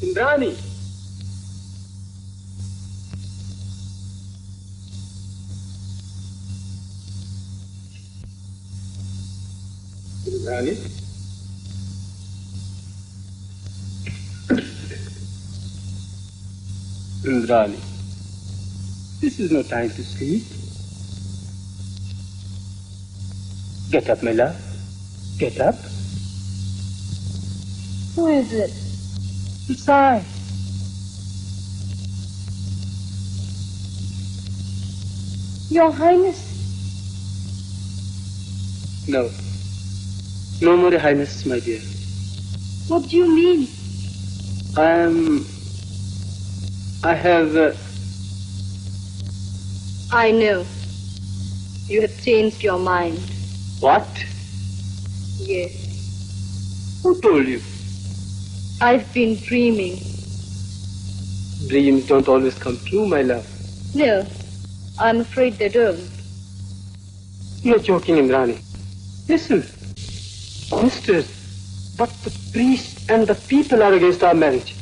Indrani. Indrani. Indrani. This is no time to sleep. Get up, my love. Get up. Who is it? It's I. Your Highness. No. No more, Your Highness, my dear. What do you mean? I have... I know. You have changed your mind. What? Yes. Who told you? I've been dreaming. Dreams don't always come true, my love. No, I'm afraid they don't. You're joking, Indrani. Listen. Mister, but the priest and the people are against our marriage.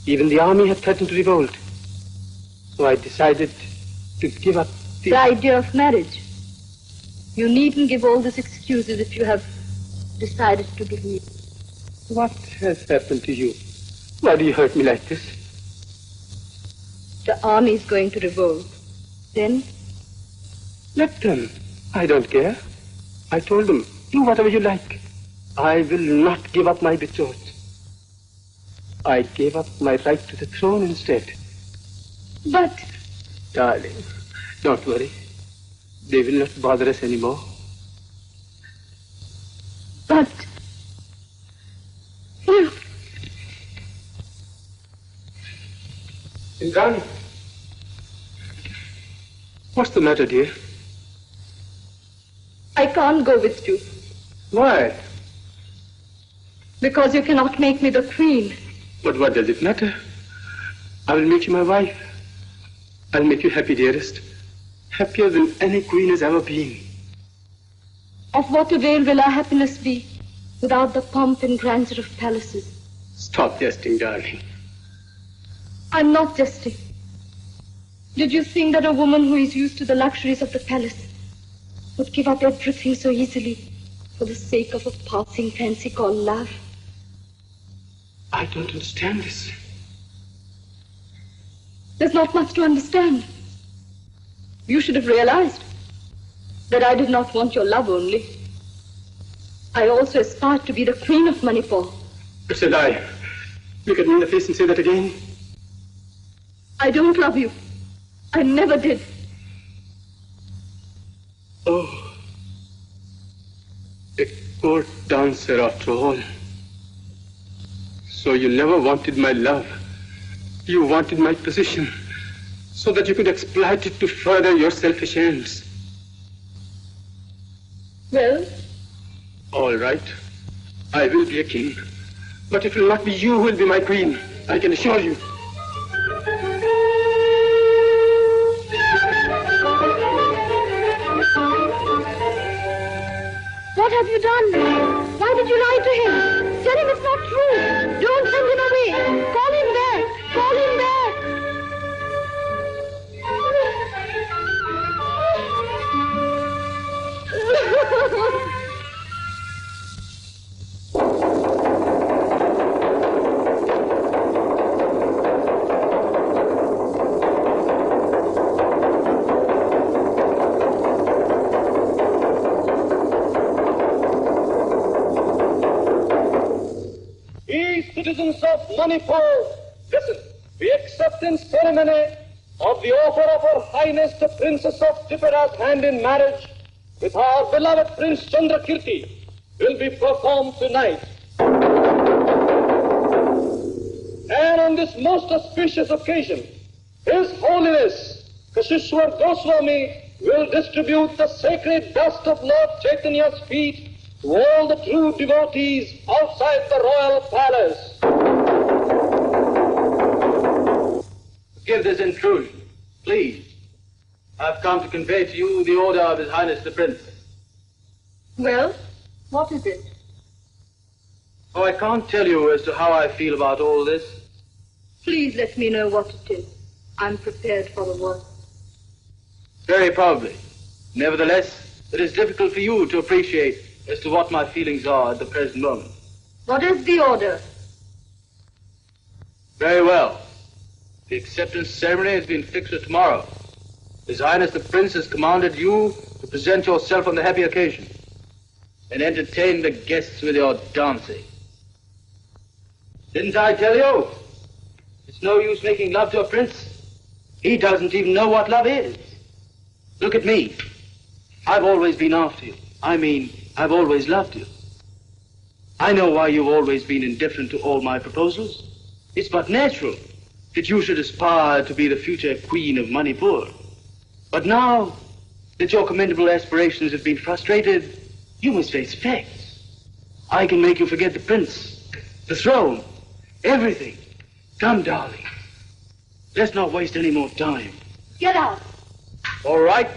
Even the army had threatened to revolt. So I decided to give up the idea of marriage. You needn't give all these excuses if you have decided to give me. What has happened to you? Why do you hurt me like this? The army is going to revolt. Then? Let them. I don't care. I told them, do whatever you like. I will not give up my betrothed. I gave up my right to the throne instead. But... Darling, don't worry. They will not bother us anymore. But... You... Indrani. What's the matter, dear? I can't go with you. Why? Because you cannot make me the queen. But what does it matter? I will make you my wife. I'll make you happy, dearest. Happier than any queen has ever been. Of what avail will our happiness be without the pomp and grandeur of palaces? Stop jesting, darling. I'm not jesting. Did you think that a woman who is used to the luxuries of the palace would give up everything so easily for the sake of a passing fancy called love? I don't understand this. There's not much to understand. You should have realized that I did not want your love only. I also aspired to be the queen of Manipur. It's a lie. Look at me in the face and say that again. I don't love you. I never did. Oh, a court dancer after all. So you never wanted my love. You wanted my position so that you could exploit it to further your selfish ends. Well? All right. I will be a king. But it will not be you who will be my queen. I can assure you. What have you done? Why did you lie to him? Tell him it's not true. Don't send him away. Call him back. Call him back. Citizens of Manipur, listen. We accept in ceremony of the offer of Her Highness the Princess of Tripura's hand in marriage with our beloved Prince Chandrakirti will be performed tonight. And on this most auspicious occasion, His Holiness Kashishwar Goswami will distribute the sacred dust of Lord Chaitanya's feet to all the true devotees outside the royal palace. Forgive this intrusion, please. I've come to convey to you the order of His Highness the Prince. Well, what is it? Oh, I can't tell you as to how I feel about all this. Please let me know what it is. I'm prepared for the worst. Very probably. Nevertheless, it is difficult for you to appreciate as to what my feelings are at the present moment. What is the order? Very well. The acceptance ceremony has been fixed for tomorrow. His Highness the Prince has commanded you to present yourself on the happy occasion and entertain the guests with your dancing. Didn't I tell you? It's no use making love to a prince. He doesn't even know what love is. Look at me. I've always been after you. I've always loved you. I know why you've always been indifferent to all my proposals. It's but natural that you should aspire to be the future queen of Manipur. But now that your commendable aspirations have been frustrated, you must face facts. I can make you forget the prince, the throne, everything. Come, darling. Let's not waste any more time. Get out. All right.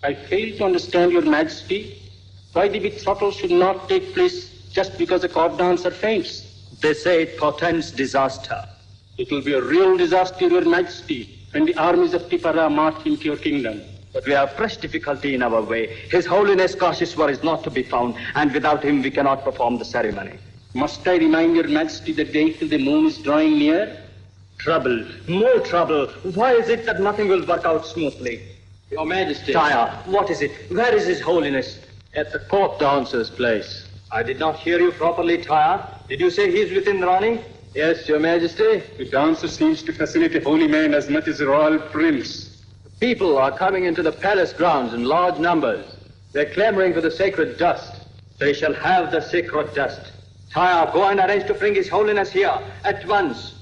I fail to understand your majesty. Why the betrothal should not take place just because the court dancer faints? They say it portends disaster. It will be a real disaster, your majesty, when the armies of Tipara march into your kingdom. But we have fresh difficulty in our way. His Holiness Kashishwar is not to be found, and without him we cannot perform the ceremony. Must I remind your majesty the date till the moon is drawing near? Trouble, more trouble. Why is it that nothing will work out smoothly? Your Majesty. Taya, what is it? Where is His Holiness? At the court dancer's place. I did not hear you properly, Taya. Did you say he is within running? Yes, Your Majesty. The dancer seems to fascinate a holy man as much as a royal prince. People are coming into the palace grounds in large numbers. They're clamoring for the sacred dust. They shall have the sacred dust. Taya, go and arrange to bring His Holiness here at once.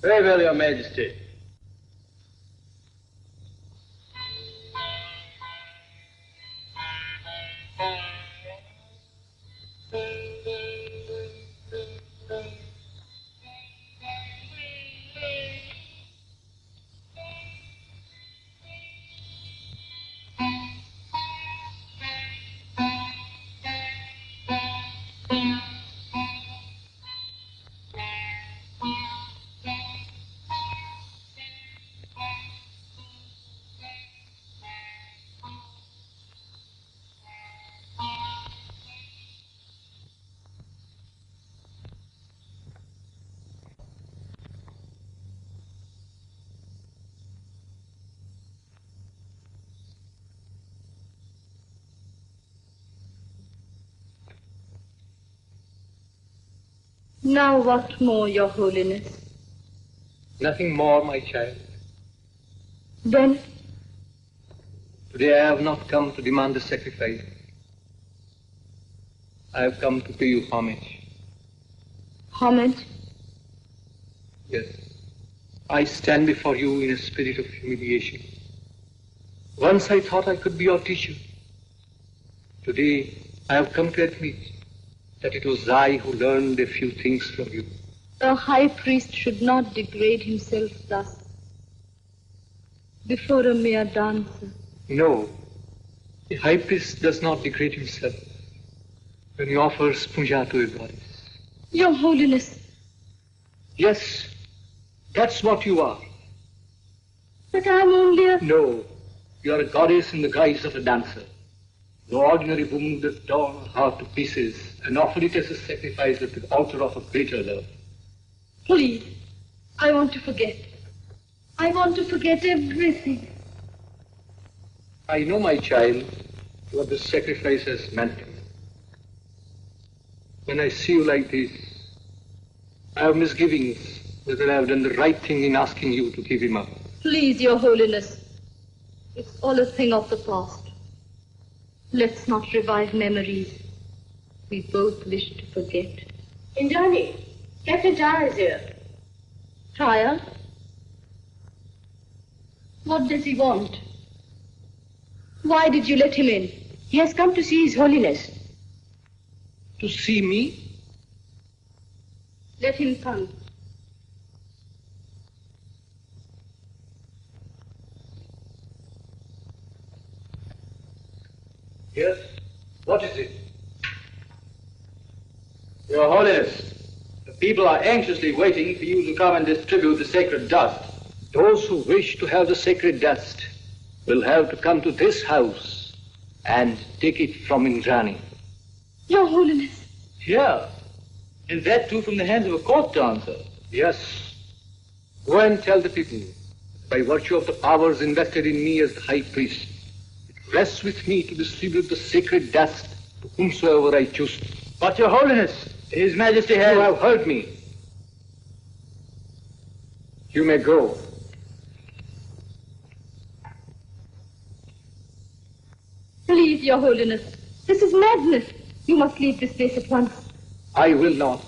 Very well, Your Majesty. Now what more, Your Holiness? Nothing more, my child. Then? Today I have not come to demand a sacrifice. I have come to pay you homage. Homage? Yes. I stand before you in a spirit of humiliation. Once I thought I could be your teacher. Today I have come to admit that it was I who learned a few things from you. A high priest should not degrade himself thus before a mere dancer. No, a high priest does not degrade himself when he offers puja to a goddess. Your Holiness. Yes, that's what you are. But I am only a... No, you are a goddess in the guise of a dancer. No ordinary woman would have torn her heart to pieces and offered it as a sacrifice at the altar of a greater love. Please, I want to forget. I want to forget everything. I know, my child, what this sacrifice has meant to me. When I see you like this, I have misgivings whether I have done the right thing in asking you to give him up. Please, Your Holiness. It's all a thing of the past. Let's not revive memories we both wish to forget. Indrani, Captain Taya is here. Taya? What does he want? Why did you let him in? He has come to see His Holiness. To see me? Let him come. Yes? What is it? Your Holiness, the people are anxiously waiting for you to come and distribute the sacred dust. Those who wish to have the sacred dust will have to come to this house and take it from Indrani. Your Holiness. Here? And that too from the hands of a court dancer? Yes. Go and tell the people, by virtue of the powers invested in me as the high priest, it rests with me to distribute the sacred dust to whomsoever I choose. But Your Holiness, His Majesty has... You have heard me. You may go. Please, Your Holiness. This is madness. You must leave this place at once. I will not.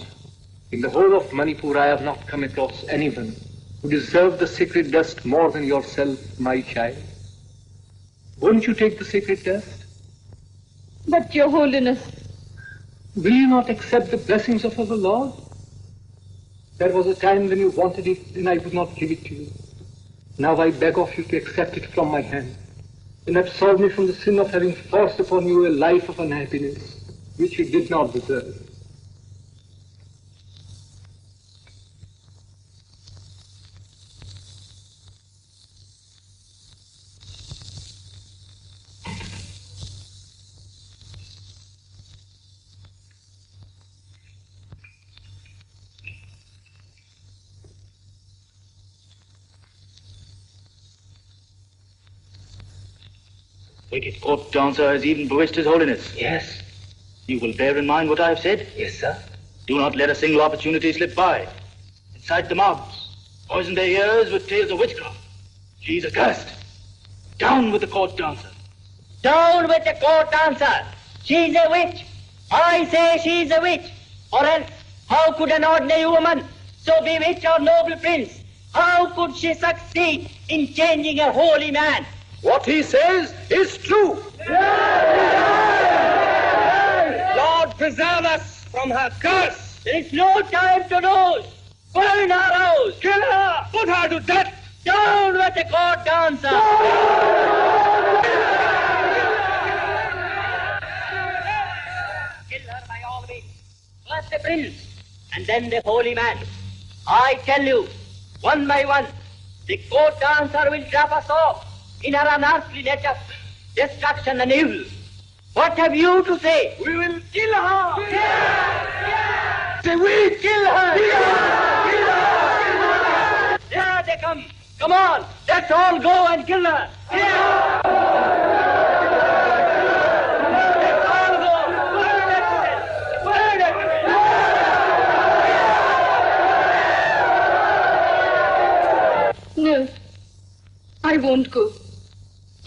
In the whole of Manipur, I have not come across anyone who deserved the sacred dust more than yourself, my child. Won't you take the sacred dust? But, Your Holiness... Will you not accept the blessings of our Lord? There was a time when you wanted it, and I would not give it to you. Now I beg of you to accept it from my hand, and absolve me from the sin of having forced upon you a life of unhappiness, which you did not deserve. Wicked court dancer has even bewitched His Holiness. Yes. You will bear in mind what I have said? Yes, sir. Do not let a single opportunity slip by. Incite the mobs. Poison their ears with tales of witchcraft. She is accursed. Down with the court dancer. Down with the court dancer. She's a witch. I say she's a witch. Or else, how could an ordinary woman so bewitch our noble prince? How could she succeed in changing a holy man? What he says is true. Lord, preserve us from her curse. There is no time to lose. Burn her house. Kill her. Put her to death. Down with the court dancer. Kill her by all means. First the prince, and then the holy man. I tell you, one by one, the court dancer will drop us off in her unearthly nature, destruction and evil. What have you to say? We will kill her! Say we kill her! Kill her! There they come! Come on! Let's all go and kill her! Let's all go! Burn it to death! Burn it to death! No. I won't go.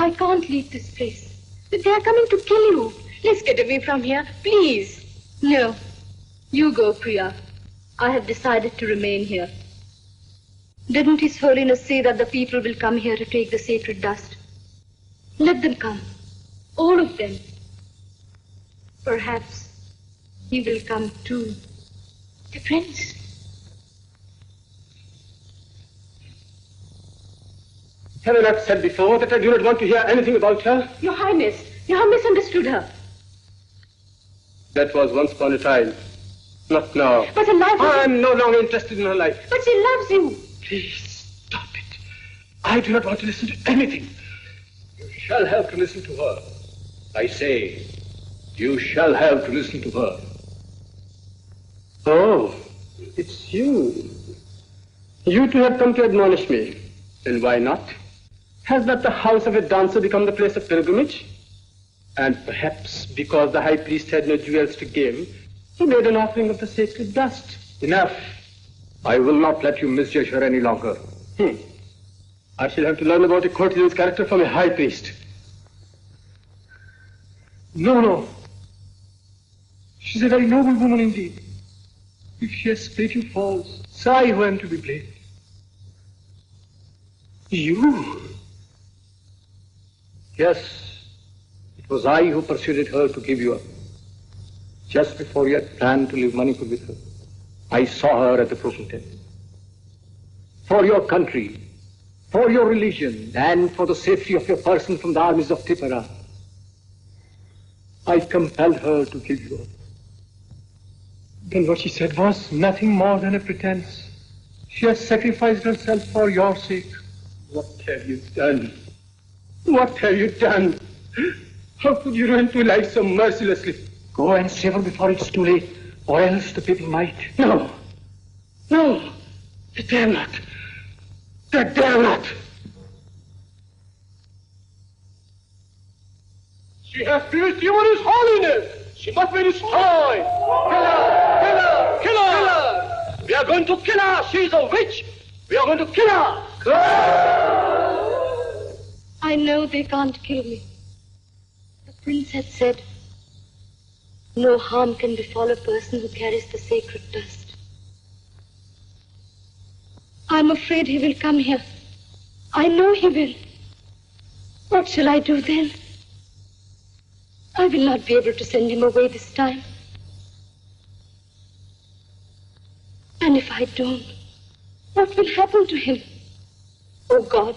I can't leave this place. They are coming to kill you. Let's get away from here, please. No. You go, Priya. I have decided to remain here. Didn't His Holiness say that the people will come here to take the sacred dust? Let them come. All of them. Perhaps he will come too. The prince. Have I not said before that I do not want to hear anything about her? Your Highness, you have misunderstood her. That was once upon a time. Not now. But her life... I am no longer interested in her life. But she loves you. Please, stop it. I do not want to listen to anything. You shall have to listen to her. I say, you shall have to listen to her. Oh, it's you. You two have come to admonish me. And why not? Has not the house of a dancer become the place of pilgrimage? And perhaps because the high priest had no jewels to give, he made an offering of the sacred dust. Enough. I will not let you misjudge her any longer. I shall have to learn about a courtesan's character from a high priest. No. She's a very noble woman indeed. If she has played you false, it's I who am to be blamed. You? Yes, it was I who persuaded her to give you up. Just before you had planned to leave Manipur with her, I saw her at the broken tent. For your country, for your religion, and for the safety of your person from the armies of Tipara, I compelled her to kill you. Then what she said was nothing more than a pretense. She has sacrificed herself for your sake. What have you done? What have you done? How could you ruin two lives so mercilessly? Go and save her before it's too late, or else the people might. No. No. They dare not. They dare not. She has pierced you in His holiness. She must be destroyed. Kill her! Kill her! Kill her! Kill her! We are going to kill her. She is a witch. We are going to kill her. I know they can't kill me. The prince had said, no harm can befall a person who carries the sacred dust. I'm afraid he will come here. I know he will. What shall I do then? I will not be able to send him away this time. And if I don't, what will happen to him? Oh God,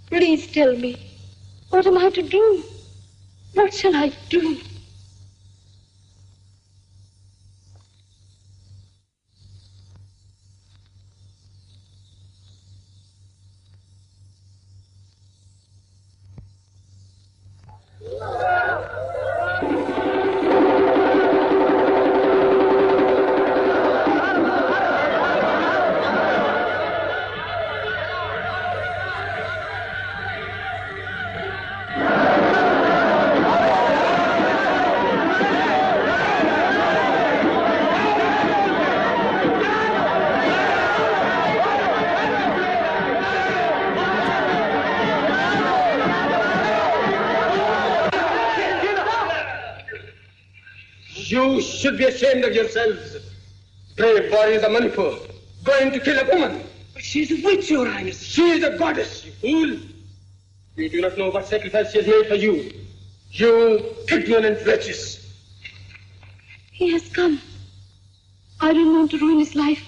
please tell me, what am I to do? What shall I do? You should be ashamed of yourselves. Brave warriors of Manipur, going to kill a woman. But she is a witch, Your Highness. She is a goddess, you fool. You do not know what sacrifice she has made for you. You ignorant wretches. He has come. I don't want to ruin his life.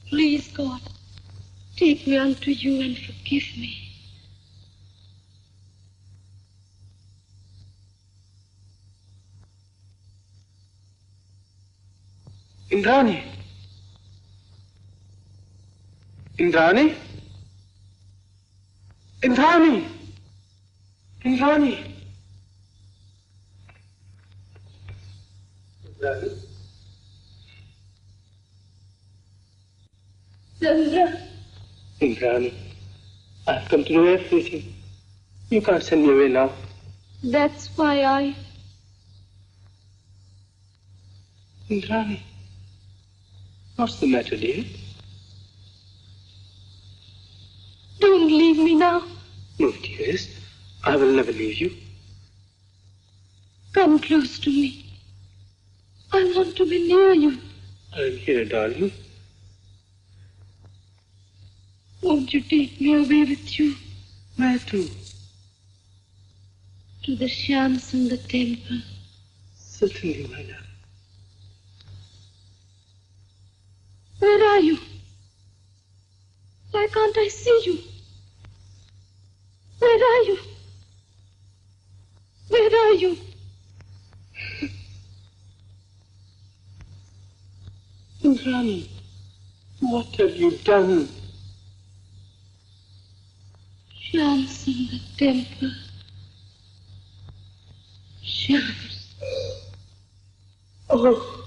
Please, God, take me unto you and forgive me. Indrani. Indrani? Indrani! Indrani! Indrani? Chandra. Indrani, I've come to know everything. You can't send me away now. That's why Indrani, what's the matter, dear? Don't leave me now. No, dearest, I will never leave you. Come close to me. I want to be near you. I'm here, darling. Won't you take me away with you? Where to? To the Shyamsundar temple. Certainly, my love. Where are you? Why can't I see you? Where are you? Where are you? Indrani, what have you done? Shyamsundar temple. Shyams. Oh.